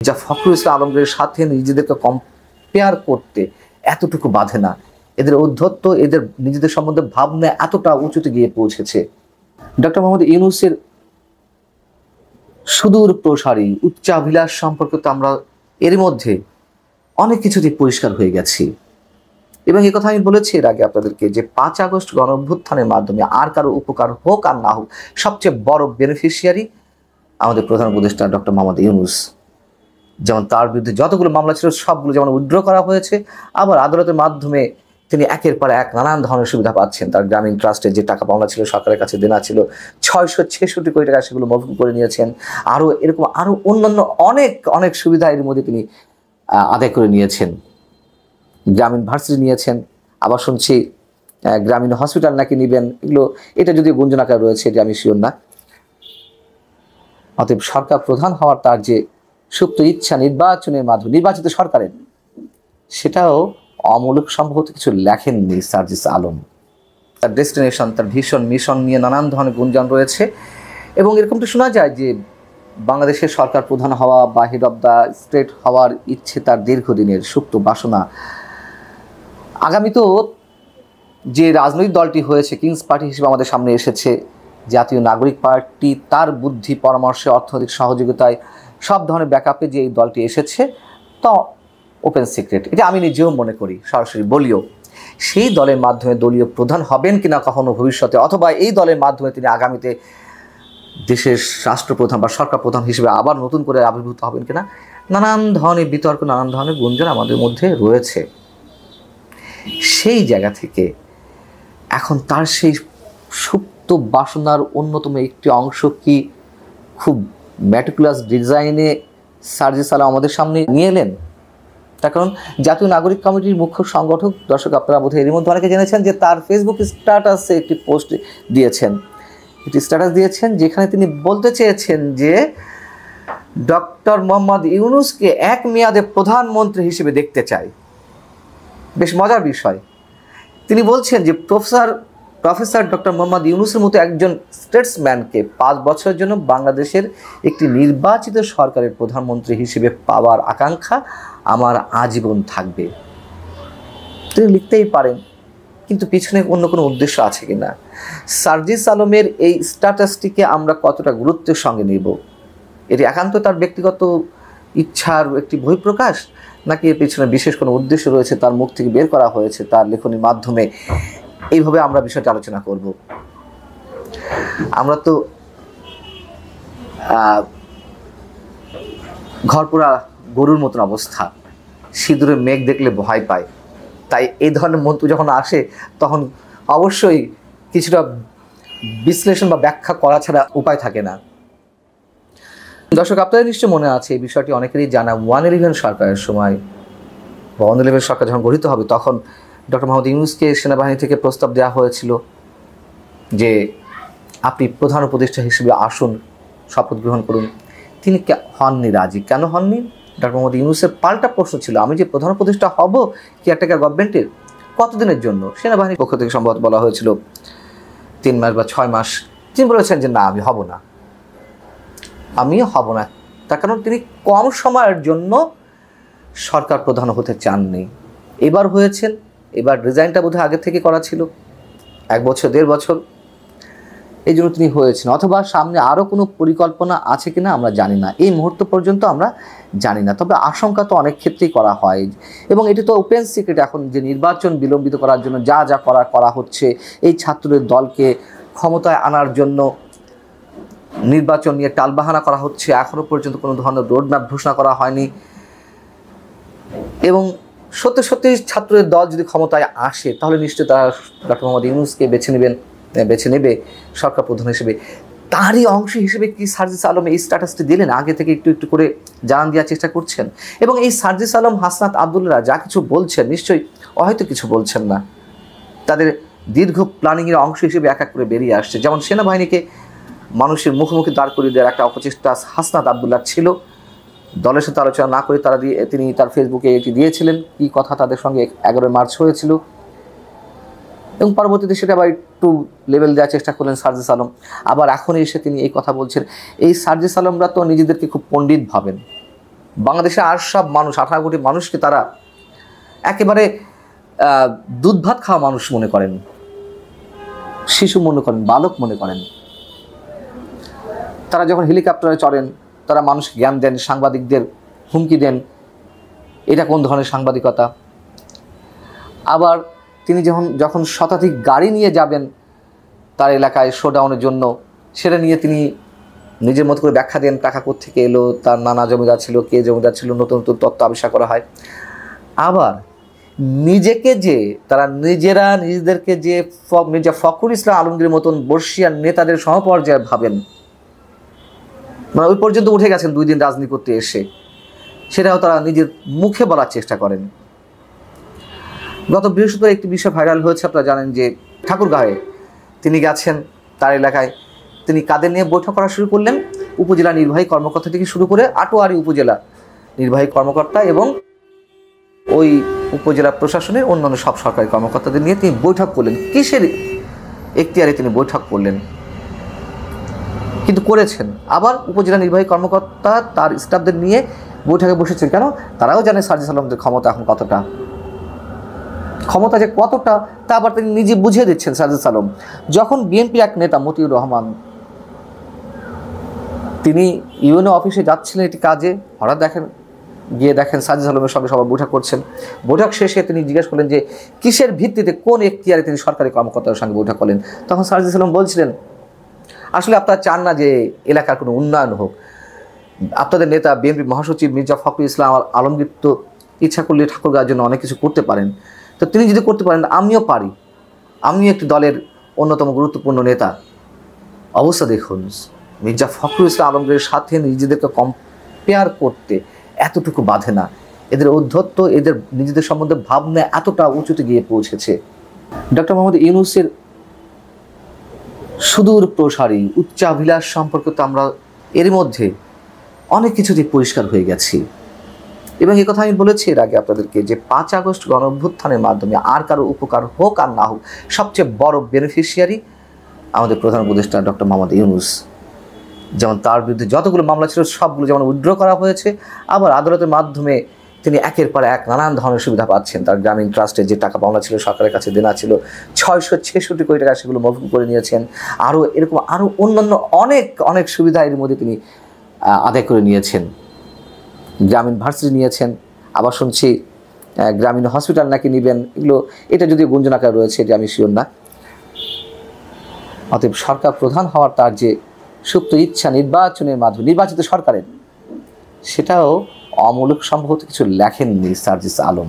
যা ফখরুল ইসলাম আলমগীরের সাথে নিজেদেরকে কম্পেয়ার করতে এতটুকু বাধে না। এদের ঔদ্ধত্য, এদের নিজেদের সম্বন্ধে ভাবনা এতটা উঁচুতে গিয়ে পৌঁছেছে। ডক্টর মোহাম্মদ ইউনূসের সুদূর প্রসারী উচ্চাভিলাষ সম্পর্কে তো আমরা এর মধ্যে অনেক কিছুতেই পরিষ্কার হয়ে গেছি। এবং এই কথা আমি বলেছি এর আগে আপনাদেরকে যে 5 আগস্ট গণ অভ্যুত্থানের মাধ্যমে আর কারো উপকার হোক আর না হোক, সবচেয়ে বড় বেনিফিশিয়ারি আমাদের প্রধান উপদেষ্টা ডক্টর মোহাম্মদ ইউনূস। যেমন তার বিরুদ্ধে যতগুলো মামলা ছিল সবগুলো যেমন উইথড্র করা হয়েছে, আবার আদালতের মাধ্যমে তিনি একের পর এক নানান ধরনের সুবিধা পাচ্ছেন। তার গ্রামীণ ট্রাস্টের যে টাকা পাওনা ছিল, সরকারের কাছে দেনা ছিল 666 কোটি টাকা, সেগুলো মকুব করে নিয়েছেন। আরও এরকম আরও অন্যান্য অনেক অনেক সুবিধা এর মধ্যে তিনি আদায় করে নিয়েছেন। গ্রামীণ ভার্সিটি নিয়েছেন, আবার শুনছি গ্রামীণ হসপিটাল নাকি নেবেন। এগুলো এটা যদি গুঞ্জন আকারে রয়েছে, এটা আমি শিওর না। অতএব সরকার প্রধান হওয়ার তার যে সুপ্ত ইচ্ছা নির্বাচনের মাধ্যমে, নির্বাচিত সরকারের, সেটাও অমূলক সম্ভবত কিছু লেখেননি সার্জিস আলম। তার ডেস্টিনেশন, তার ভীষণ মিশন নিয়ে নানান ধরনের গুঞ্জন রয়েছে। এবং এরকমটা শোনা যায় যে বাংলাদেশের সরকার প্রধান হওয়া বা হেড অব দ্য স্টেট হওয়ার ইচ্ছে তার দীর্ঘদিনের সুপ্ত বাসনা। আগামী তো যে রাজনৈতিক দলটি হয়েছে, কিংস পার্টি হিসেবে আমাদের সামনে এসেছে, জাতীয় নাগরিক পার্টি, তার বুদ্ধি পরামর্শে, অর্থনৈতিক সহযোগিতায়, সব ধরনের ব্যাকআপে যে এই দলটি এসেছে, তা ওপেন সিক্রেট, এটা আমি নিজেও মনে করি, সরাসরি বলিও। সেই দলের মাধ্যমে দলীয় প্রধান হবেন কিনা কখনো ভবিষ্যতে, অথবা এই দলের মাধ্যমে তিনি আগামীতে দেশের রাষ্ট্রপ্রধান বা সরকার প্রধান হিসেবে আবার নতুন করে আবির্ভূত হবেন কিনা, নানান ধরনের বিতর্ক, নানান ধরনের গুঞ্জন আমাদের মধ্যে রয়েছে। সেই জায়গা থেকে এখন তার সেই সুপ্ত বাসনার অন্যতম একটি অংশ কি খুব ম্যাটিকুলাস ডিজাইনে সার্জিস আলম আমাদের সামনে নিয়ে এলেন। তার কারণ জাতীয় নাগরিক কমিটির মুখ্য সংগঠক, দর্শক আপনারা বোধহয় এর মধ্যে অনেকে জেনেছেন যে তার ফেসবুক স্ট্যাটাসে একটি পোস্ট দিয়েছেন, একটি স্ট্যাটাস দিয়েছেন যেখানে তিনি বলতে চেয়েছেন যে ডক্টর মোহাম্মদ ইউনূসকে এক মেয়াদে প্রধানমন্ত্রী হিসেবে দেখতে চাই। বেশ মজার বিষয়। তিনি বলছেন যে প্রফেসর ডক্টর মোহাম্মদ ইউনূসের মতো একজন স্টেটসম্যানকে 5 বছরের জন্য বাংলাদেশের একটি নির্বাচিত সরকারের প্রধানমন্ত্রী হিসেবে পাওয়ার আকাঙ্ক্ষা আমার আজীবন থাকবে। তিনি লিখতেই পারেন, কিন্তু পিছনে অন্য কোনো উদ্দেশ্য আছে কিনা। সার্জিস আলমের এই স্ট্যাটাসটিকে আমরা কতটা গুরুত্বের সঙ্গে নেব? এটি একান্ত তার ব্যক্তিগত ইচ্ছার একটি বহিঃপ্রকাশ, নাকি এর পিছনে বিশেষ কোনো উদ্দেশ্য রয়েছে, তার মুখ থেকে বের করা হয়েছে তার লেখনীর মাধ্যমে? এইভাবে আমরা বিষয়টা আলোচনা করব। আমরা তো ঘরপোড়া গরুর মতন অবস্থা, সিঁদুরে মেঘ দেখলে ভয় পায়। তাই এই ধরনের মন্তব্য যখন আসে তখন অবশ্যই কিছুটা বিশ্লেষণ বা ব্যাখ্যা করা ছাড়া উপায় থাকে না। দর্শক আপনাদের নিশ্চয় মনে আছে, এই বিষয়টি অনেকেরই জানা। 111 সরকারের সময় বা 111 সরকার যখন গঠিত হবে, তখন ডক্টর মোহাম্মদ ইউনূসকে সেনাবাহিনী থেকে প্রস্তাব দেওয়া হয়েছিল যে আপনি প্রধান উপদেষ্টা হিসেবে আসুন, শপথ গ্রহণ করুন। তিনি হননি রাজি। কেন হননি? ডক্টর মোহাম্মদ ইউনূসের পাল্টা প্রশ্ন ছিল, আমি যে প্রধান উপদেষ্টা হব কেয়ারটেকার গভর্নমেন্টের, কতদিনের জন্য? সেনাবাহিনীর পক্ষ থেকে সম্ভবত বলা হয়েছিল 3 মাস বা 6 মাস। তিনি বলেছেন যে না, আমি হব না। তার কারণ তিনি কম সময়ের জন্য সরকার প্রধান হতে চাননি। এবার হয়েছেন, এবার রিজাইনটা বোধহয় আগে থেকে করা ছিল, 1 বছর 1.5 বছর, এই জন্য তিনি হয়েছেন। অথবা সামনে আরও কোনো পরিকল্পনা আছে কিনা আমরা জানি না, এই মুহূর্ত পর্যন্ত আমরা জানি না। তবে আশঙ্কা তো অনেক ক্ষেত্রেই করা হয়, এবং এটি তো ওপেন সিক্রেট এখন, যে নির্বাচন বিলম্বিত করার জন্য যা যা করা হচ্ছে, এই ছাত্রদের দলকে ক্ষমতায় আনার জন্য নির্বাচন নিয়ে টালবাহানা করা হচ্ছে। এখনও পর্যন্ত কোনো ধরনের রোডম্যাপ ঘোষণা করা হয়নি। এবং সত্যি সত্যি ছাত্রদের দল যদি ক্ষমতায় আসে, তাহলে নিশ্চয়ই তারা ডক্টর মোহাম্মদ ইউনূসকে বেছে নেবে সরকার প্রধান হিসেবে। তারই অংশ হিসেবে কি সার্জিস আলম এই স্ট্যাটাসটি দিলেন? আগে থেকে একটু একটু করে জানান দেওয়ার চেষ্টা করছেন। এবং এই সার্জিস আলম, হাসনাত আবদুল্লাহ যা কিছু বলছেন, নিশ্চয়ই হয়তো কিছু বলছেন না, তাদের দীর্ঘ প্ল্যানিংয়ের অংশ হিসেবে এক এক করে বেরিয়ে আসছে। যেমন সেনাবাহিনীকে মানুষের মুখোমুখি দাঁড় করিয়ে দেওয়ার একটা অপচেষ্টা হাসনাত আবদুল্লাহ ছিল। দলের সাথে আলোচনা না করে তিনি তার ফেসবুকে এটি দিয়েছিলেন, কি কথা তাদের সঙ্গে 11 মার্চ হয়েছিল। এবং পরবর্তীতে সেটা আবার একটু লেভেল দেওয়ার চেষ্টা করলেন সার্জিস আলম। আবার এখন এসে তিনি এই কথা বলছেন। এই সার্জিস আলমরা তো নিজেদেরকে খুব পণ্ডিত ভাবেন, বাংলাদেশের আর সব মানুষ 18 কোটি মানুষকে তারা একেবারে দুধ ভাত খাওয়া মানুষ মনে করেন, শিশু মনে করেন, বালক মনে করেন। তারা যখন হেলিকপ্টারে চড়েন তারা মানুষকে জ্ঞান দেন, সাংবাদিকদের হুমকি দেন, এটা কোন ধরনের সাংবাদিকতা। আবার তিনি যখন শতাধিক গাড়ি নিয়ে যাবেন তার এলাকায় শোডাউনের জন্য, সেটা নিয়ে তিনি নিজের মতো করে ব্যাখ্যা দেন, টাকা কোত্থেকে এলো, তার নানা জমিদার ছিল, কে জমিদার ছিল, নতুন নতুন তত্ত্ব আবিষ্কার করা হয়। আবার নিজেদেরকে যে মির্জা ফখরুল ইসলাম আলমগীরের মতন বর্ষিয়ান নেতাদের সহপর্যায়ে ভাবেন, মানে ওই পর্যন্ত উঠে গেছেন 2 দিন রাজনীতি করতে এসে, সেটাও তারা নিজের মুখে বলার চেষ্টা করেন। গত বৃহস্পতিবার একটি বিষয় ভাইরাল হয়েছে, আপনারা জানেন যে ঠাকুরগাঁয়ে তিনি গেছেন, তার এলাকায় তিনি কাদের নিয়ে বৈঠক করা শুরু করলেন, উপজেলা নির্বাহী কর্মকর্তা থেকে শুরু করে আটোয়ারি উপজেলা নির্বাহী কর্মকর্তা এবং ওই উপজেলা প্রশাসনের অন্যান্য সব সরকারি কর্মকর্তাদের নিয়ে তিনি বৈঠক করলেন। কিসের এখতিয়ারে তিনি বৈঠক করলেন, কিন্তু করেছেন। আবার উপজেলা নির্বাহী কর্মকর্তা তার স্টাফদের নিয়ে বৈঠকে বসেছেন, কেন? তারাও জানে সার্জিস আলমদের ক্ষমতা এখন কতটা, ক্ষমতা যে কতটা তা আবার তিনি নিজে বুঝিয়ে দিচ্ছেন। সার্জিস আলম যখন বিএনপি এক নেতা মতিউর রহমান তিনি ইউএনও অফিসে যাচ্ছিলেন একটি কাজে, হঠাৎ গিয়ে দেখেন সার্জিস আলমের সঙ্গে সবাই বৈঠক করছেন। বৈঠক শেষে তিনি জিজ্ঞেস করলেন যে কিসের ভিত্তিতে, কোন এখতিয়ারে তিনি সরকারি কর্মকর্তার সঙ্গে বৈঠক করলেন। তখন সার্জিস আলম বলছিলেন, আসলে আপনারা চান না যে এলাকার কোনো উন্নয়ন হোক, আপনাদের নেতা বিএনপি মহাসচিব মির্জা ফখরুল ইসলাম আলমগীর তো ইচ্ছা করলে ঠাকুরগাঁয়ের জন্য অনেক কিছু করতে পারেন, তো তিনি যদি করতে পারেন আমিও পারি, আমিও একটি দলের অন্যতম গুরুত্বপূর্ণ নেতা। অবস্থা দেখুন, মির্জা ফখরুল ইসলাম আলমগীরের সাথে নিজেদেরকে কম্পেয়ার করতে এতটুকু বাধে না। এদের ঔদ্ধত্য, এদের নিজেদের সম্বন্ধে ভাবনা এতটা উঁচুতে গিয়ে পৌঁছেছে। ডক্টর মোহাম্মদ ইউনূসের সুদূর প্রসারী উচ্চাভিলাষ সম্পর্কে তো আমরা এর মধ্যে অনেক কিছুতেই পরিষ্কার হয়ে গেছি। এবং এই কথা আমি বলেছি এর আগে আপনাদেরকে যে 5 আগস্ট গণ অভ্যুত্থানের মাধ্যমে আর কারো উপকার হোক আর না হোক, সবচেয়ে বড় বেনিফিশিয়ারি আমাদের প্রধান উপদেষ্টা ডক্টর মোহাম্মদ ইউনূস। যেমন তার বিরুদ্ধে যতগুলো মামলা ছিল সবগুলো যেমন উইথড্র করা হয়েছে, আবার আদালতের মাধ্যমে তিনি একের পর এক নানান ধরনের সুবিধা পাচ্ছেন। তার গ্রামীণ ট্রাস্টে যে টাকা পাওনা ছিল, সরকারের কাছে দেনা ছিল 666 কোটি টাকা, সেগুলো মকুব করে নিয়েছেন। আরও এরকম আরও অন্যান্য অনেক সুবিধা এর মধ্যে তিনি আদায় করে নিয়েছেন। গ্রামীণ ভার্সিটি নিয়েছেন, আবার শুনছি গ্রামীণ হসপিটাল নাকি নেবেন। এটা যদি গুঞ্জন আকারে রয়েছে, যে আমি শিওর না। অতএব সরকার প্রধান হওয়ার তার যে সুপ্ত ইচ্ছা নির্বাচনের মাধ্যমে, নির্বাচিত সরকারের, সেটাও অমূলক সম্ভবত কিছু লেখেননি সার্জিস আলম।